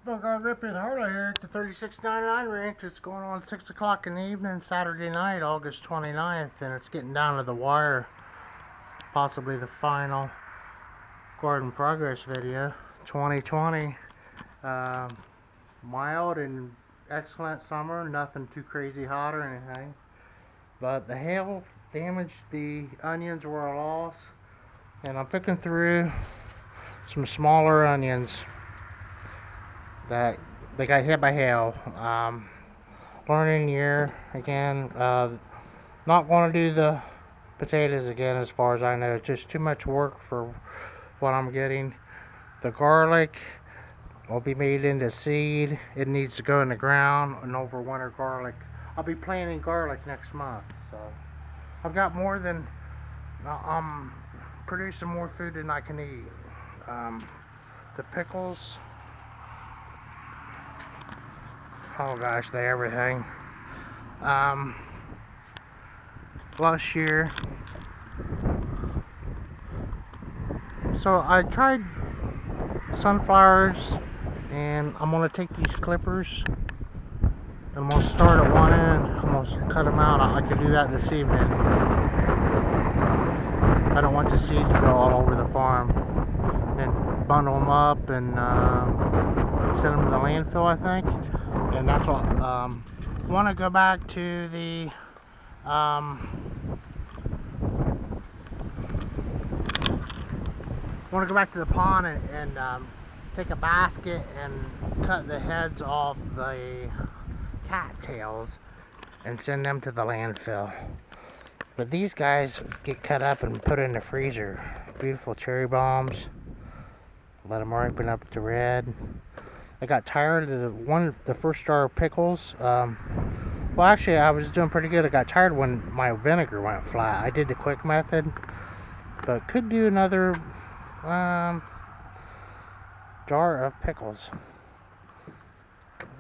Well, got Rippy the Harley here at the 3699 ranch. It's going on 6 o'clock in the evening, Saturday night, August 29th, and it's getting down to the wire. Possibly the final garden progress video. 2020. Um, Mild and excellent summer, nothing too crazy hot or anything. But the hail damaged the onions, were a loss. And I'm picking through some smaller onions that they got hit by hail. Learning year again. Not going to do the potatoes again, as far as I know. It's just too much work for what I'm getting. The garlic will be made into seed. It needs to go in the ground, and overwinter garlic. I'll be planting garlic next month, so I've got more than I'm producing more food than I can eat. The pickles. Oh gosh, they everything. Last year, so I tried sunflowers, and I'm gonna take these clippers and I'm gonna start at one end. I'm gonna cut them out. I can do that this evening. I don't want the seed to go all over the farm. And bundle them up and send them to the landfill, I think. And that's what want to go back to the pond and take a basket and cut the heads off the cattails and send them to the landfill. But these guys get cut up and put in the freezer. Beautiful cherry bombs. Let them ripen up to red. I got tired of the first jar of pickles. Well, actually, I was doing pretty good. I got tired when my vinegar went flat. I did the quick method, but could do another jar of pickles.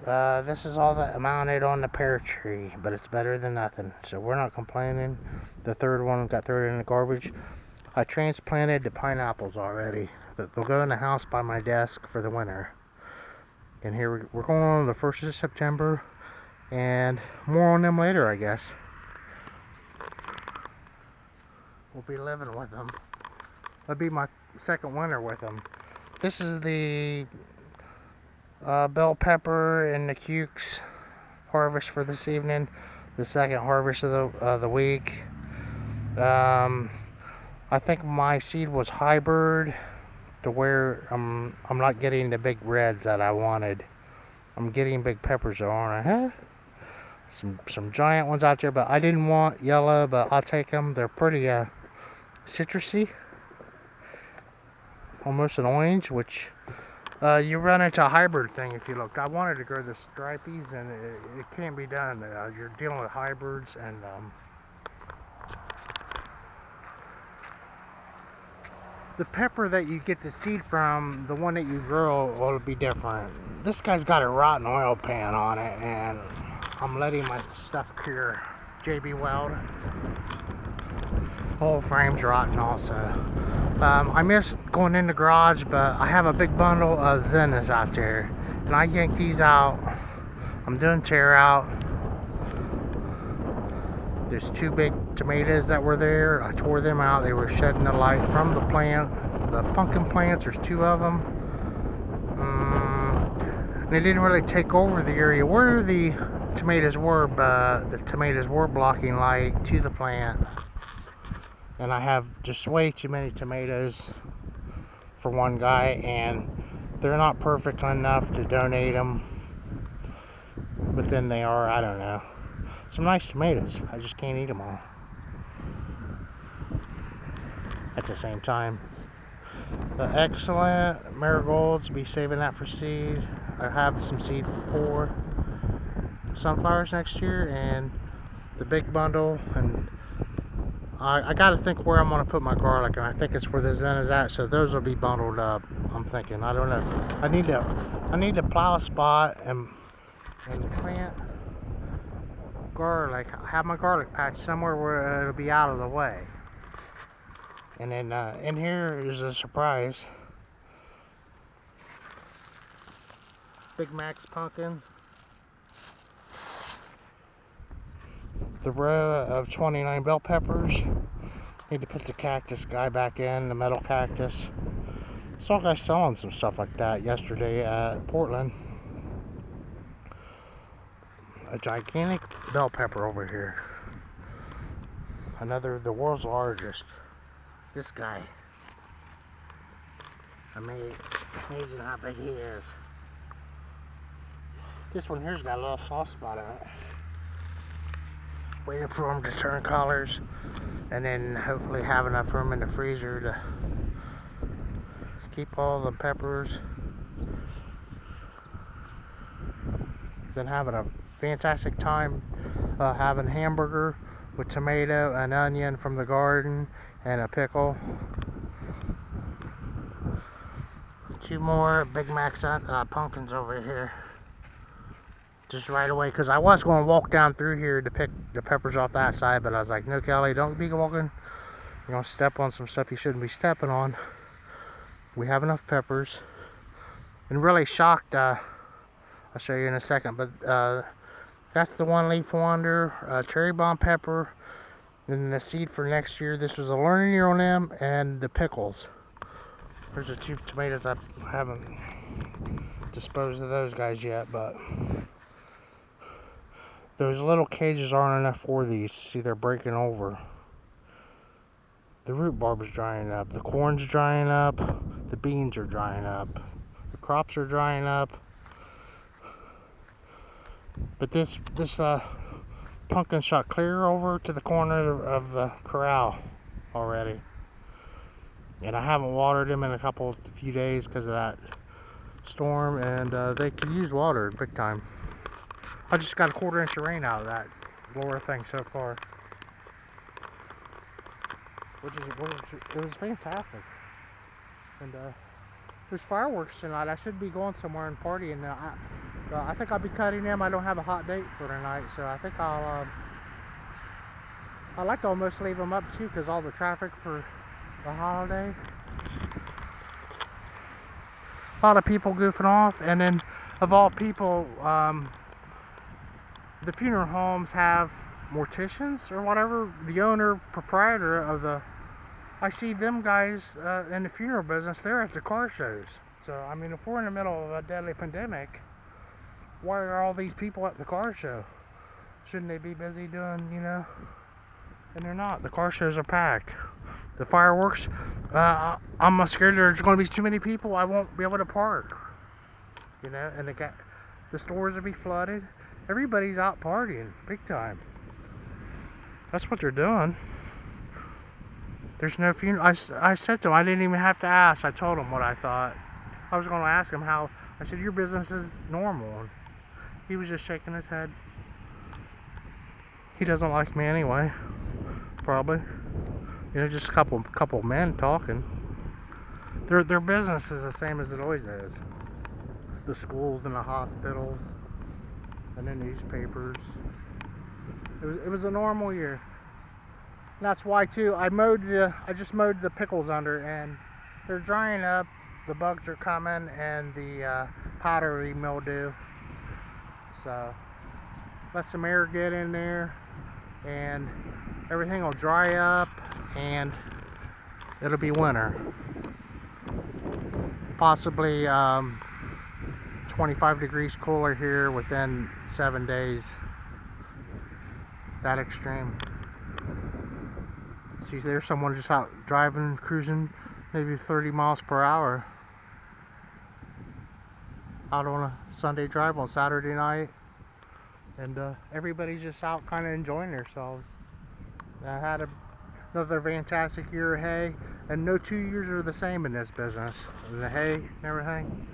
This is all that amounted on the pear tree, but it's better than nothing, so we're not complaining. The third one got thrown in the garbage. I transplanted the pineapples already. They'll go in the house by my desk for the winter. And here we're going on the 1st of September, and more on them later, I guess. We'll be living with them. That'll be my second winter with them. This is the bell pepper and the cukes harvest for this evening. The second harvest of the week. I think my seed was hybrid to where I'm not getting the big reds that I wanted. I'm getting big peppers, aren't I? Huh? Some giant ones out there, but I didn't want yellow, but I'll take them. They're pretty citrusy, almost an orange, which you run into a hybrid thing if you look. I wanted to grow the stripies, and it can't be done. You're dealing with hybrids, and the pepper that you get the seed from, the one that you grow, will be different. This guy's got a rotten oil pan on it, and I'm letting my stuff cure. JB Weld. Whole frame's rotten also. I missed going in the garage, but I have a big bundle of zinnias out there, and I yanked these out. I'm doing tear out. There's 2 big tomatoes that were there. I tore them out. They were shedding the light from the plant. The pumpkin plants, there's 2 of them. They didn't really take over the area where the tomatoes were, but the tomatoes were blocking light to the plant. And I have just way too many tomatoes for one guy, and they're not perfect enough to donate them. But then they are, I don't know. Some nice tomatoes. I just can't eat them all. At the same time. But excellent marigolds. Be saving that for seed. I have some seed for sunflowers next year, and the big bundle, and I got to think where I'm going to put my garlic, and I think it's where the zen is at, so those will be bundled up. I'm thinking, I don't know. I need to plow a spot and plant garlic. Have my garlic patch somewhere where it'll be out of the way. And then in here is a surprise. Big Mac's pumpkin. The row of 29 bell peppers. Need to put the cactus guy back in, the metal cactus. Saw guys selling some stuff like that yesterday at Portland. A gigantic bell pepper over here. Another, the world's largest. This guy. Amazing how big he is. This one here's got a little soft spot on it. Waiting for them to turn colors, and then hopefully have enough room in the freezer to keep all the peppers. Been having a fantastic time having hamburger with tomato and onion from the garden and a pickle. 2 more Big Macs pumpkins over here. Just right away, because I was going to walk down through here to pick the peppers off that side, but I was like, no, Kelly, don't be walking. You're going to step on some stuff you shouldn't be stepping on. We have enough peppers. And really shocked, I'll show you in a second, but that's the one leaf wonder, cherry bomb pepper, and the seed for next year. This was a learning year on them, and the pickles. There's the 2 tomatoes. I haven't disposed of those guys yet, but those little cages aren't enough for these. See, they're breaking over. The rhubarb's drying up, the corn's drying up, the beans are drying up, the crops are drying up. But this pumpkin shot clear over to the corner of the corral already. And I haven't watered them in a few days because of that storm, and they could use water big time. I just got a 1/4 inch of rain out of that lower thing so far, which it was fantastic. And there's fireworks tonight. I should be going somewhere and partying. I think I'll be cutting them. I don't have a hot date for tonight, so I think I'd like to almost leave them up too, because all the traffic for the holiday. A lot of people goofing off, and then of all people, the funeral homes have morticians or whatever. The owner, proprietor of the, I see them guys in the funeral business. They're at the car shows. So I mean, if we're in the middle of a deadly pandemic, why are all these people at the car show? Shouldn't they be busy doing, you know? And they're not. The car shows are packed. The fireworks, I'm scared there's going to be too many people. I won't be able to park. You know, and the stores will be flooded. Everybody's out partying big time. That's what they're doing. There's no funeral. I said to him, I didn't even have to ask. I told him what I thought. I was going to ask him how. I said, your business is normal. He was just shaking his head. He doesn't like me anyway. Probably. You know, just a couple men talking. Their business is the same as it always is. The schools and the hospitals and the newspapers. It was a normal year. And that's why too I just mowed the pickles under, and they're drying up. The bugs are coming, and the powdery mildew. So let some air get in there, and everything will dry up, and it'll be winter. Possibly 25 degrees cooler here within 7 days. That extreme. See, there's someone just out driving, cruising, maybe 30 miles per hour. Out on a Sunday drive on Saturday night. And everybody's just out kind of enjoying themselves. I had another fantastic year of hay, and no 2 years are the same in this business. The hay and everything,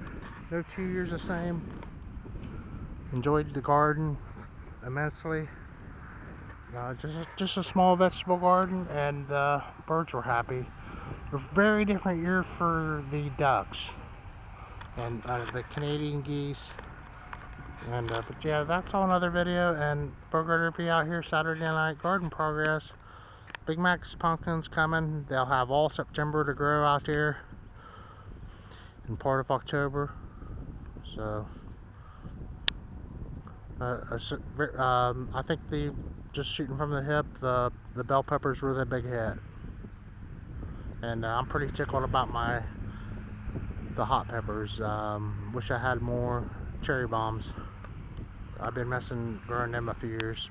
no 2 years the same. Enjoyed the garden immensely. Just a small vegetable garden, and the birds were happy. A very different year for the ducks and the Canadian geese. And but yeah, that's all another video. And Bogart Rippy out here Saturday night garden progress. Big Mac's pumpkins coming. They'll have all September to grow out here, and part of October. So I think just shooting from the hip, the bell peppers were the big hit, and I'm pretty tickled about the hot peppers. Wish I had more cherry bombs. I've been growing them a few years.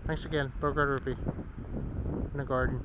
Thanks again, Burger Rippy in the garden.